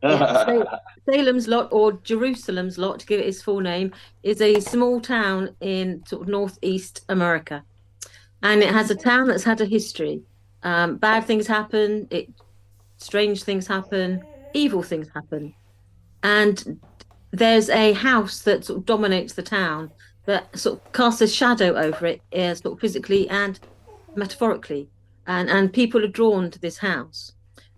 Yeah, so Salem's Lot, or Jerusalem's Lot, to give it its full name, is a small town in sort of northeast America, and it has a town that's had a history. Bad things happen, strange things happen, evil things happen, and there's a house that sort of dominates the town that sort of casts a shadow over it, sort of physically and metaphorically, and people are drawn to this house.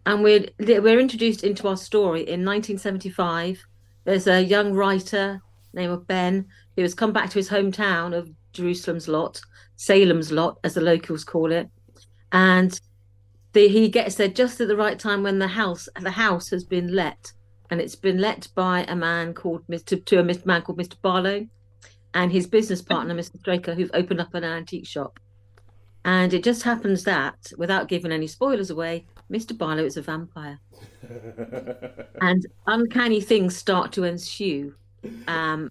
And we're introduced into our story in 1975. There's a young writer named Ben who has come back to his hometown of Jerusalem's Lot, Salem's Lot, as the locals call it, and he gets there just at the right time when the house has been let, and it's been let by a man called man called Mr. Barlow and his business partner, Mr. Straker, who've opened up an antique shop. And it just happens that, without giving any spoilers away, Mr. Barlow is a vampire. And uncanny things start to ensue um,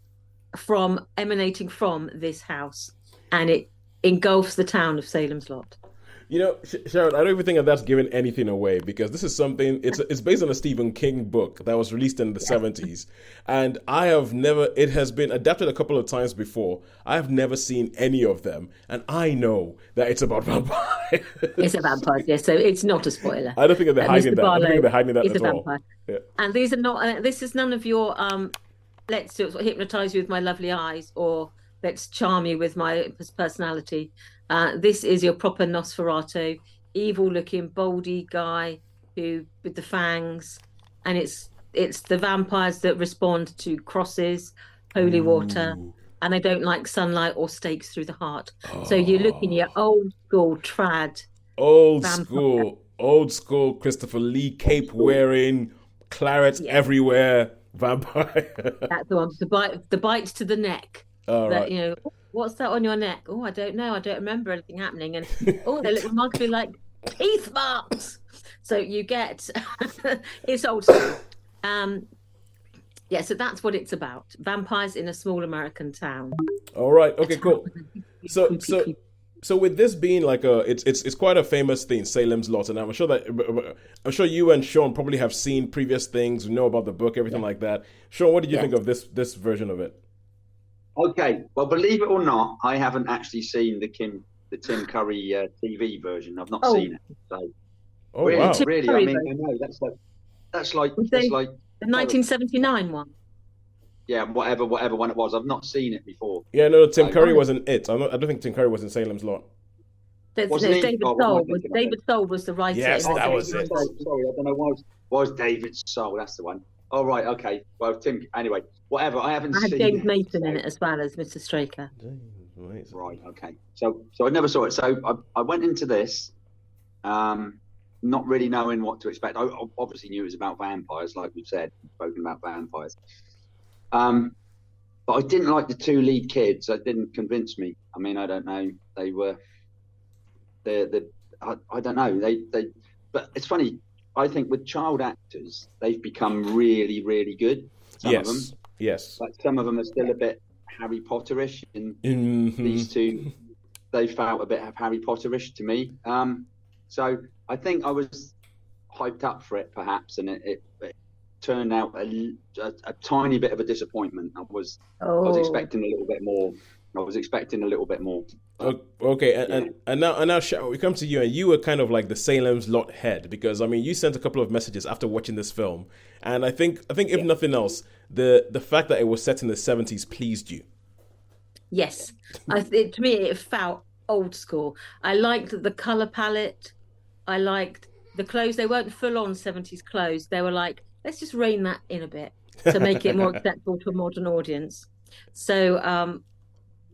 from emanating from this house. And it engulfs the town of Salem's Lot. Sharon, I don't even think that that's giving anything away because this is something. It's based on a Stephen King book that was released in the '70s, and I have never. It has been adapted a couple of times before. I have never seen any of them, and I know that it's about vampires. It's a vampire, yes. So it's not a spoiler. I don't think that they're hiding Mr. that. I don't think Barlow they're hiding that is a at all. vampire. Yeah. And these are not. This is none of your let's sort of hypnotize you with my lovely eyes, or let's charm you with my personality. This is your proper Nosferatu, evil-looking, boldy guy who with the fangs, and it's the vampires that respond to crosses, holy water, Ooh. and they don't like sunlight or stakes through the heart. So you're looking Oh. at your old school trad Old vampire. school, old school Christopher Lee cape wearing, claret Yeah, everywhere, vampire. that's the one. The bites to the neck. All That right. what's that on your neck? Oh, I don't know. I don't remember anything happening. And oh, they look remarkably like teeth marks. So you get it's old school. Um, yeah, so that's what it's about. Vampires in a small American town. All right. A Okay. town Cool. with a creepy, So creepy, so creepy. so with this being like it's quite a famous thing, Salem's Lot, and I'm sure you and Sean probably have seen previous things, know about the book, everything Yeah, like that. Sean, what did you yeah. think of this version of it? Okay, well, believe it or not, I haven't actually seen the Tim Curry TV version. I've not Oh, seen it. So Oh the really, wow. Tim really, I Curry mean, I version. know that's like Was that's they like the terrible. 1979 one? Yeah, whatever one it was. I've not seen it before. Yeah, no, Tim So Oh, Curry wasn't it. I don't think Tim Curry was in Salem's Lot. no, wasn't it's he? David Oh, what am I Soul. thinking of then? David Soul was the writer Yes, in the Oh, that was David 79 it. Soul. version. Sorry, I don't know why. Was David Soul? That's the one. Oh, right. Okay. Well, Tim. Anyway, whatever. I haven't I had seen James it. Mason in So it as well as Mr. Straker. right. Okay. So I never saw it. So I went into this, not really knowing what to expect. I obviously knew it was about vampires, like we've said, spoken about vampires. Um, but I didn't like the two lead kids. It didn't convince me. I mean, I don't know. They were the I don't know. They. But it's funny. I think with child actors, they've become really, really good. Some of them, Yes. Yes. but some of them are still a bit Harry Potterish, and Hmm. these two, they felt a bit Harry Potterish to me. So I think I was hyped up for it, perhaps, and it turned out a tiny bit of a disappointment. I was Oh, expecting a little bit more. I was expecting a little bit more, but Okay, and, yeah, and and now we come to you, and you were kind of like the Salem's Lot head because I mean you sent a couple of messages after watching this film, and I think if yeah, nothing else, the fact that it was set in the '70s pleased you. yes. To me, it felt old school. I liked the color palette. I liked the clothes. They weren't full on 70s clothes. They were like, let's just rein that in a bit to make it more acceptable to a modern audience. So,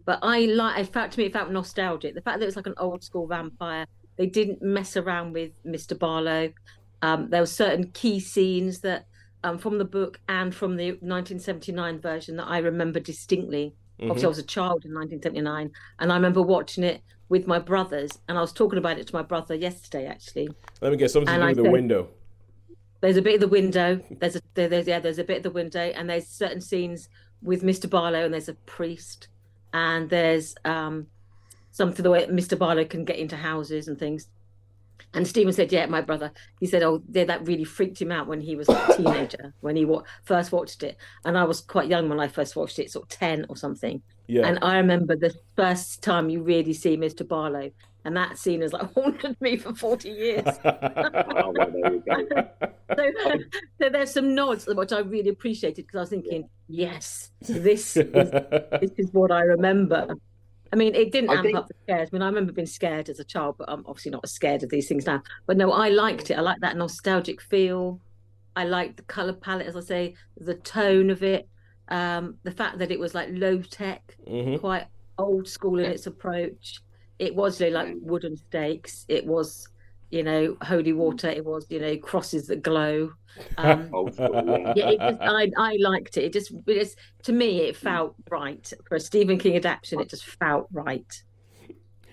but I felt to me, it felt nostalgic. The fact that it was like an old school vampire, they didn't mess around with Mr. Barlow. There were certain key scenes that from the book and from the 1979 version that I remember distinctly. Obviously, I Hmm. was a child in 1979, and I remember watching it with my brothers, and I was talking about it to my brother yesterday, actually. Let me get something to And do I with the said, window. "There's a bit of the window. There's a bit of the window, and there's certain scenes with Mr. Barlow, and there's a priest, and there's something the way Mr. Barlow can get into houses and things. And Stephen said, yeah, my brother. He said, oh, yeah, that really freaked him out when he was like a teenager, when he first watched it. And I was quite young when I first watched it, sort of 10 or something. Yeah. And I remember the first time you really see Mr. Barlow. And that scene has like haunted me for 40 years. Oh, well, there you go. So, I, so there's some nods which I really appreciated because I was thinking, yes, this is what I remember. I mean, it didn't I amp think up the scares. I mean, I remember being scared as a child, but I'm obviously not as scared of these things now. But no, I liked it. I like that nostalgic feel. I liked the color palette, as I say, the tone of it, the fact that it was like low tech, Hmm. quite old school in yeah, its approach. It was really like yeah. wooden stakes. It was, holy water. It was, crosses that glow. Um, Old school, yeah. yeah, I liked it. It just to me it felt right for a Stephen King adaptation. It just felt right.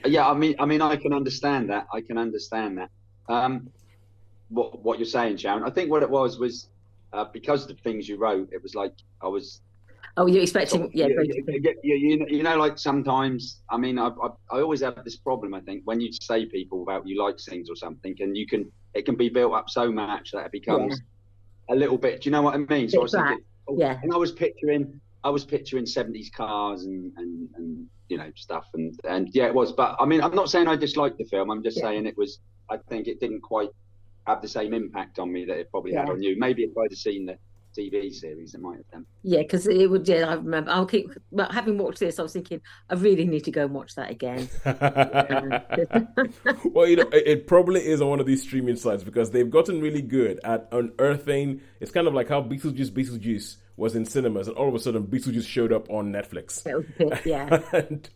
Yeah, I mean, I can understand that. I can understand that. Um, what you're saying, Sharon. I think what it was because of the things you wrote. It was like I was Oh, you're sort expecting, of yeah, very different. like sometimes. I mean, I always have this problem. I think when you say people about you like things or something, and it can be built up so much that it Yeah, becomes a little bit. Do you know what I mean? So I bit was flat. thinking, oh, Yeah, and I was picturing 70s cars and stuff, and yeah, it was. But I mean, I'm not saying I disliked the film. I'm just yeah, saying it was. I think it didn't quite have the same impact on me that it probably had yeah, on you. Maybe if I'd have seen the TV series, it might have done. yeah. Because it would. Yeah, I remember. I'll keep. But having watched this, I was thinking I really need to go and watch that again. Uh, Well, it probably is on one of these streaming sites because they've gotten really good at unearthing. It's kind of like how Beetlejuice was in cinemas, and all of a sudden Beetlejuice showed up on Netflix. it was a bit, yeah. And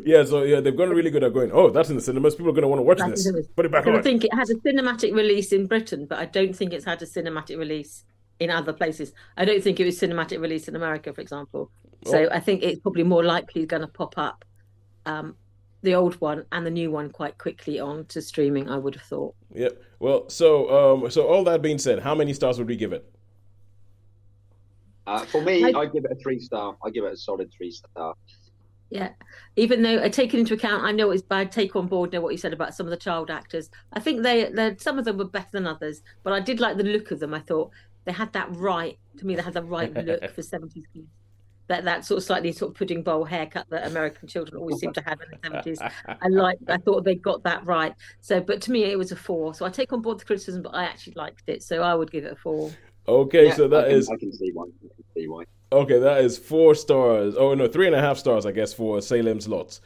yeah, so yeah, they've gotten really good at going, oh, that's in the cinemas. People are going to want to watch this. Put it back Because I on. think it had a cinematic release in Britain, but I don't think it's had a cinematic release in other places. I don't think it was cinematic release in America, for example. So Oh, I think it's probably more likely going to pop up, um, the old one and the new one quite quickly on to streaming, I would have thought. yeah. Well, so all that being said, how many stars would we give it? For me, I, I give it a 3 star. I give it a solid 3 star. yeah, even though I take it into account, I know it's bad. Take on board know what you said about some of the child actors. I think some of them were better than others, but I did like the look of them. I thought they had that right to me. They had the right look for 70s kids. That sort of slightly sort of pudding bowl haircut that American children always seem to have in the 70s. I thought they got that right. So, but to me, it was a four. So I take on board the criticism, but I actually liked it. So I would give it a four. Okay, Yeah, so I that can is I can see why. I can see why. okay. That is 4 stars. Oh no, 3.5 stars, I guess, for Salem's Lot.